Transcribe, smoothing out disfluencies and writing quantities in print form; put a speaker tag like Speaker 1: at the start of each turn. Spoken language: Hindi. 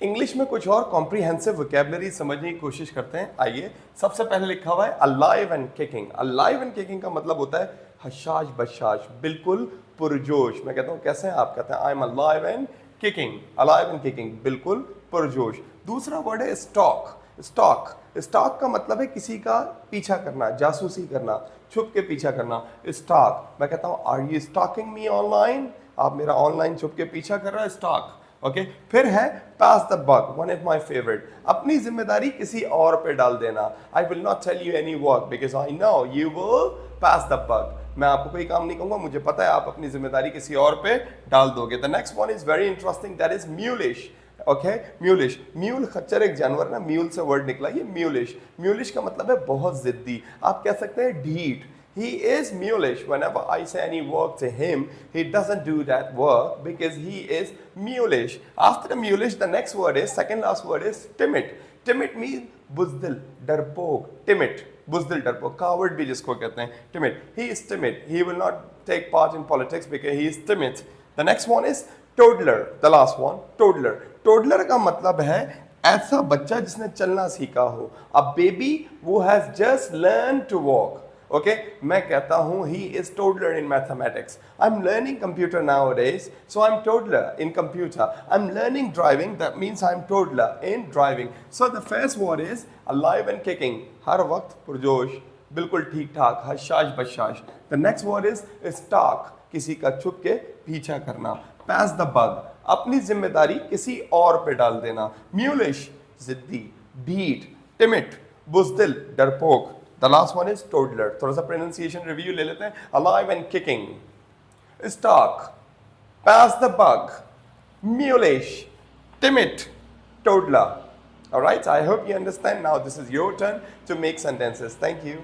Speaker 1: इंग्लिश में कुछ और कॉम्प्रिहेंसिव वोकैबुलरी समझने की कोशिश करते हैं। आइए, सबसे पहले लिखा हुआ है alive and kicking. Alive and kicking का मतलब होता है हशाश बशाश, बिल्कुल पुरजोश। मैं कहता हूँ कैसे हैं आप, कहते हैं I am alive and kicking. Alive and kicking, बिल्कुल पुरजोश। दूसरा वर्ड है स्टॉक। स्टॉक, स्टॉक का मतलब है किसी का पीछा करना, जासूसी करना, छुप के पीछा करना। स्टॉक, मैं कहता हूँ are you stalking me online, आप मेरा ऑनलाइन छुप के पीछा कर रहा है, स्टॉक। ओके, फिर है pass the bug, one of my favourite. अपनी जिम्मेदारी किसी और पे डाल देना। I will not tell you any work because I know you will pass the bug. मैं आपको कोई काम नहीं कहूंगा, मुझे पता है आप अपनी जिम्मेदारी किसी और पे डाल दोगे। The next one is very interesting, that is mulish. Okay, mulish, mule खच्चर एक जानवर ना, म्यूल से वर्ड निकला, ये म्यूलिश। म्यूलिश का मतलब है बहुत जिद्दी। आप कह सकते हैं ढीठ। He is mulish. Whenever I say any work to him, he doesn't do that work because he is mulish. After the mulish, the next word is, second last word is timid. Timid means buzdil, डरपोक। Timid, buzdil, डरपोक, coward भी जिसको कहते हैं, timid. He is timid. He will not take part in politics because he is timid. The next one is toddler. The last one, toddler. Toddler का मतलब है ऐसा बच्चा जिसने चलना सीखा हो। A baby who has just learned to walk. Okay, मैं कहता हूँ he is toddler in mathematics. I'm learning computer nowadays, so I'm toddler in computer. I'm learning driving, that means I'm toddler in driving. So the first word is alive and kicking. हर वक्त पुरजोश, बिल्कुल ठीक ठाक, हशाश बशाश. The next word is stalk, किसी का छुप के पीछा करना. Pass the buck, अपनी जिम्मेदारी किसी और पे डाल देना. Mulish, जिद्दी, ढीठ, timid, बुज़दिल, डरपोक. The last one is toddler. थोड़ा सा pronunciation review ले लेते हैं. Alive and kicking, stalk, pass the buck, mulish, timid, toddler. All right. I hope you understand. Now this is your turn to make sentences. Thank you.